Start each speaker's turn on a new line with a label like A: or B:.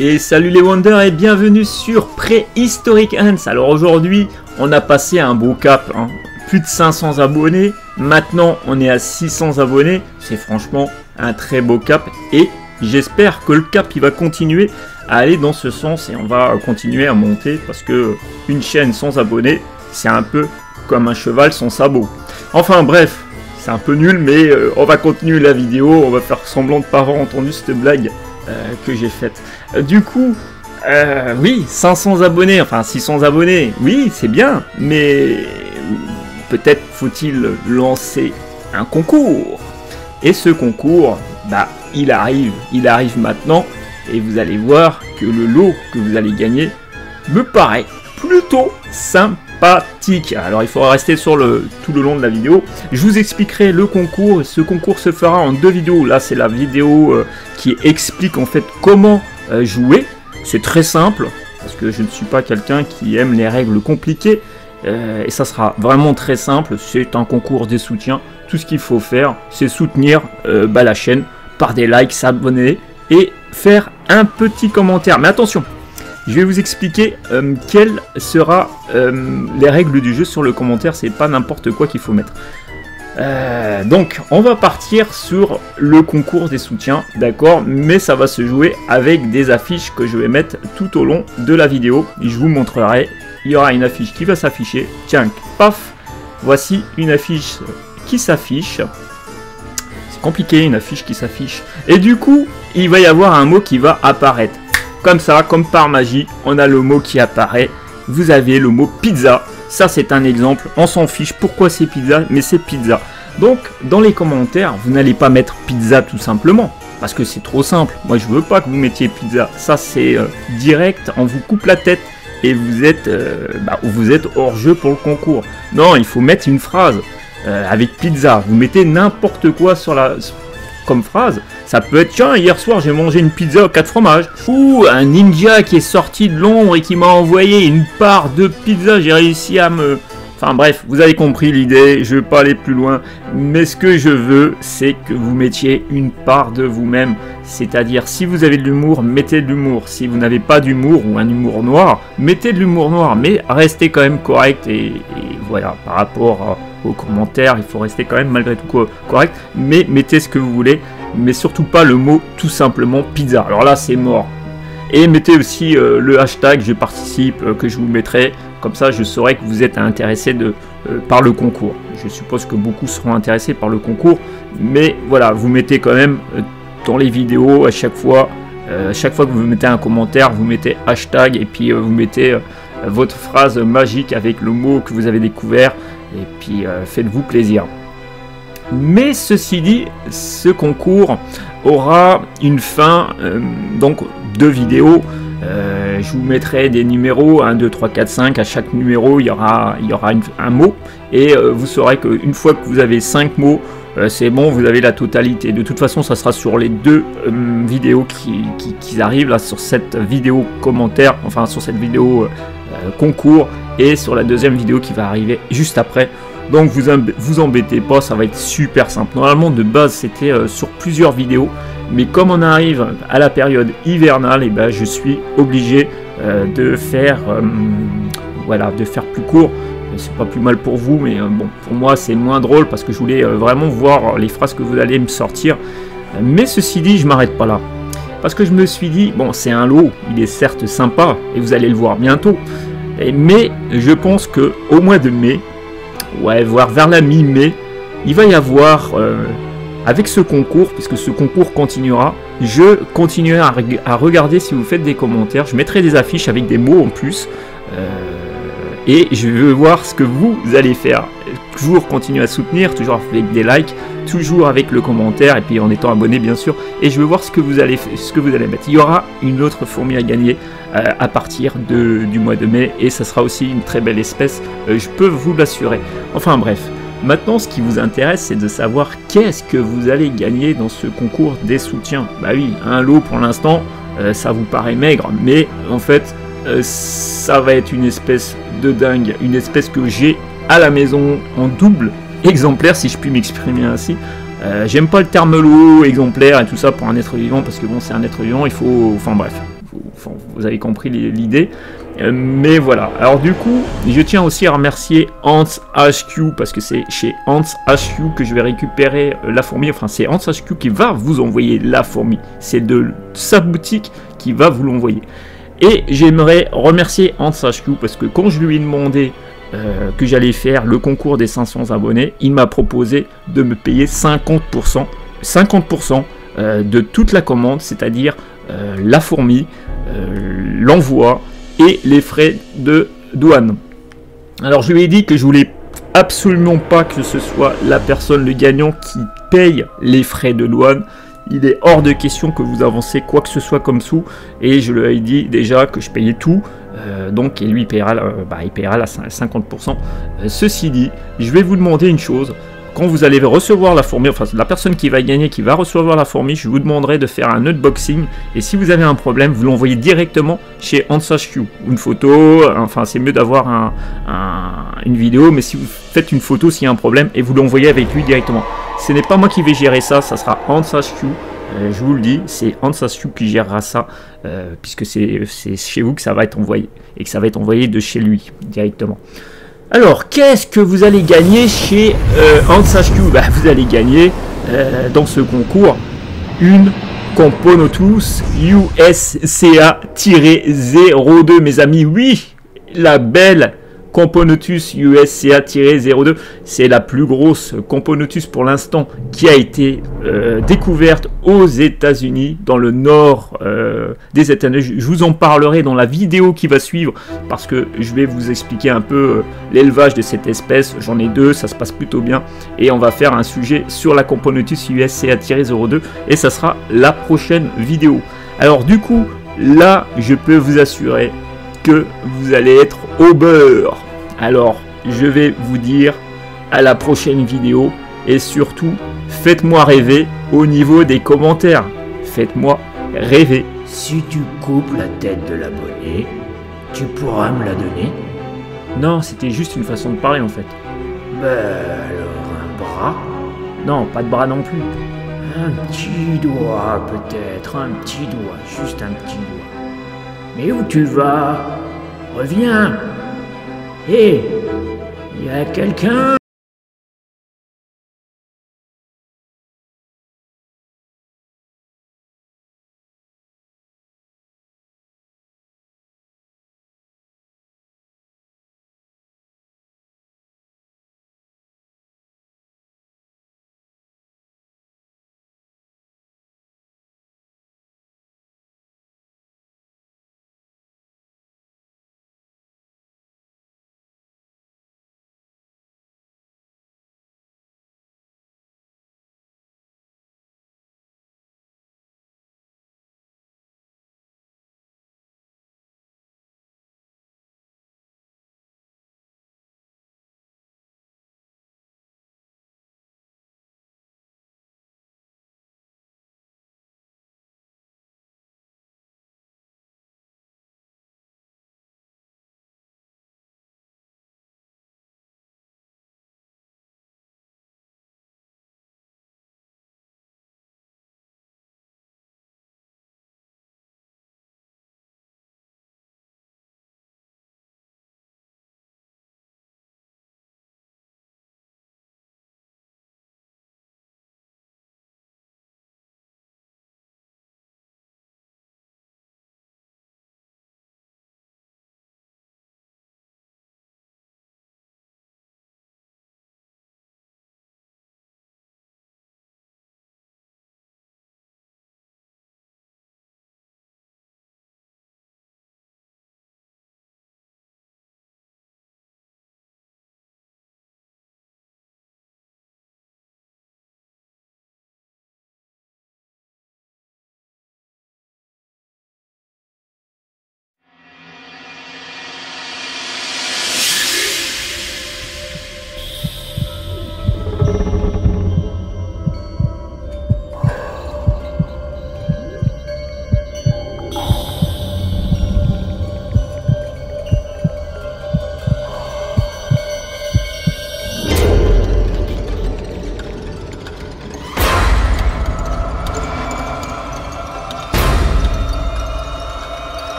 A: Et salut les Wonders et bienvenue sur Préhistoric Hans. Alors aujourd'hui, on a passé un beau cap, hein. Plus de 500 abonnés. Maintenant, on est à 600 abonnés. C'est franchement un très beau cap. Et j'espère que le cap, il va continuer à aller dans ce sens. Et on va continuer à monter parce que une chaîne sans abonnés, c'est un peu comme un cheval sans sabot. Enfin bref, c'est un peu nul, mais on va continuer la vidéo. On va faire semblant de ne pas avoir entendu cette blague que j'ai faite. Du coup, oui, 500 abonnés, enfin 600 abonnés, oui, c'est bien, mais peut-être faut-il lancer un concours. Et ce concours, bah, il arrive maintenant, et vous allez voir que le lot que vous allez gagner me paraît plutôt sympathique. Alors il faudra rester sur tout le long de la vidéo. Je vous expliquerai le concours. Ce concours se fera en deux vidéos. Là, c'est la vidéo qui explique en fait comment jouer. C'est très simple parce que je ne suis pas quelqu'un qui aime les règles compliquées et ça sera vraiment très simple. C'est un concours des soutiens. Tout ce qu'il faut faire, c'est soutenir la chaîne par des likes, s'abonner et faire un petit commentaire. Mais attention, je vais vous expliquer quelles seront les règles du jeu sur le commentaire. C'est pas n'importe quoi qu'il faut mettre. Donc on va partir sur le concours des soutiens, d'accord, mais ça va se jouer avec des affiches que je vais mettre tout au long de la vidéo. Je vous montrerai, il y aura une affiche qui va s'afficher, tiens, paf, voici une affiche qui s'affiche. C'est compliqué, une affiche qui s'affiche, et du coup il va y avoir un mot qui va apparaître, comme ça, comme par magie, on a le mot qui apparaît. Vous avez le mot pizza. Ça, c'est un exemple. On s'en fiche. Pourquoi c'est pizza? Mais c'est pizza. Donc, dans les commentaires, vous n'allez pas mettre pizza tout simplement. Parce que c'est trop simple. Moi, je veux pas que vous mettiez pizza. Ça, c'est direct. On vous coupe la tête. Et vous êtes hors jeu pour le concours. Non, il faut mettre une phrase avec pizza. Vous mettez n'importe quoi comme phrase. Ça peut être, tiens, hier soir j'ai mangé une pizza aux 4 fromages. Ou un ninja qui est sorti de l'ombre et qui m'a envoyé une part de pizza. J'ai réussi à me... Enfin bref, vous avez compris l'idée, je ne vais pas aller plus loin. Mais ce que je veux, c'est que vous mettiez une part de vous-même. C'est-à-dire, si vous avez de l'humour, mettez de l'humour. Si vous n'avez pas d'humour ou un humour noir, mettez de l'humour noir. Mais restez quand même correct. Et voilà, par rapport aux commentaires, il faut rester quand même malgré tout correct. Mais mettez ce que vous voulez. Mais surtout pas le mot tout simplement pizza. Alors là, c'est mort. Et mettez aussi le hashtag je participe que je vous mettrai. Comme ça, je saurai que vous êtes intéressé par le concours. Je suppose que beaucoup seront intéressés par le concours. Mais voilà, vous mettez quand même dans les vidéos à chaque fois que vous mettez un commentaire, vous mettez hashtag et puis vous mettez votre phrase magique avec le mot que vous avez découvert. Et puis faites-vous plaisir. Mais ceci dit, ce concours aura une fin, donc 2 vidéos. Je vous mettrai des numéros 1, 2, 3, 4, 5. À chaque numéro, il y aura un mot. Et vous saurez qu'une fois que vous avez 5 mots, c'est bon, vous avez la totalité. De toute façon, ça sera sur les 2 vidéos qui arrivent, là, sur cette vidéo commentaire, enfin sur cette vidéo concours, et sur la deuxième vidéo qui va arriver juste après. Donc vous embêtez pas, ça va être super simple. Normalement de base c'était sur plusieurs vidéos, mais comme on arrive à la période hivernale, et ben je suis obligé de faire plus court. C'est pas plus mal pour vous, mais bon, pour moi c'est moins drôle parce que je voulais vraiment voir les phrases que vous allez me sortir. Mais ceci dit, je m'arrête pas là, parce que je me suis dit, bon, c'est un lot, il est certes sympa et vous allez le voir bientôt, mais je pense que au mois de mai, ouais, voire vers la mi-mai, il va y avoir, avec ce concours, puisque ce concours continuera, je continuerai à regarder si vous faites des commentaires, je mettrai des affiches avec des mots en plus, et je veux voir ce que vous allez faire. Toujours continuer à soutenir, toujours avec des likes, toujours avec le commentaire, et puis en étant abonné bien sûr, et je veux voir ce que vous allez mettre. Il y aura une autre fourmi à gagner à partir du mois de mai, et ça sera aussi une très belle espèce, je peux vous l'assurer. Enfin bref, maintenant ce qui vous intéresse, c'est de savoir qu'est-ce que vous allez gagner dans ce concours des soutiens. Bah oui, un lot pour l'instant, ça vous paraît maigre, mais en fait, ça va être une espèce de dingue, une espèce que j'ai à la maison en double exemplaire, si je puis m'exprimer ainsi. J'aime pas le terme lot, exemplaire et tout ça pour un être vivant, parce que bon, c'est un être vivant, il faut, enfin bref, enfin, vous avez compris l'idée. Mais voilà. Alors du coup, je tiens aussi à remercier Hans HQ parce que c'est chez Hans HQ que je vais récupérer la fourmi. Enfin, c'est Hans HQ qui va vous envoyer la fourmi. C'est de sa boutique qui va vous l'envoyer. Et j'aimerais remercier Hans HQ parce que quand je lui ai demandé que j'allais faire le concours des 500 abonnés, il m'a proposé de me payer 50% de toute la commande, c'est-à-dire la fourmi, l'envoi et les frais de douane. Alors je lui ai dit que je voulais absolument pas que ce soit la personne, le gagnant, qui paye les frais de douane. Il est hors de question que vous avancez quoi que ce soit comme sous, et je lui ai dit déjà que je payais tout, donc et lui il paiera la 50%. Ceci dit, je vais vous demander une chose. Quand vous allez recevoir la fourmi, enfin la personne qui va gagner, qui va recevoir la fourmi, je vous demanderai de faire un unboxing. Et si vous avez un problème, vous l'envoyez directement chez Hans HQ. Une photo, enfin c'est mieux d'avoir une vidéo, mais si vous faites une photo s'il y a un problème, et vous l'envoyez avec lui directement. Ce n'est pas moi qui vais gérer ça, ça sera Hans HQ. Je vous le dis, c'est Hans HQ qui gérera ça, puisque c'est chez vous que ça va être envoyé. Et que ça va être envoyé de chez lui directement. Alors, qu'est-ce que vous allez gagner chez Hans HQ? Vous allez gagner dans ce concours une Componotus USCA-02, mes amis. Oui, la belle Componotus USCA-02, c'est la plus grosse Componotus pour l'instant qui a été découverte aux États-Unis, dans le nord des États-Unis. Je vous en parlerai dans la vidéo qui va suivre parce que je vais vous expliquer un peu l'élevage de cette espèce. J'en ai deux, ça se passe plutôt bien et on va faire un sujet sur la Componotus USCA-02 et ça sera la prochaine vidéo. Alors du coup, là, je peux vous assurer que vous allez être au beurre. Alors, je vais vous dire à la prochaine vidéo et surtout, faites-moi rêver au niveau des commentaires. Faites-moi rêver.
B: Si tu coupes la tête de l'abonné, tu pourras me la donner?
A: Non, c'était juste une façon de parler en fait.
B: Alors un bras?
A: Non, pas de bras non plus.
B: Un petit doigt peut-être, un petit doigt, juste un petit doigt. Mais où tu vas? Reviens! Hé! Y a quelqu'un?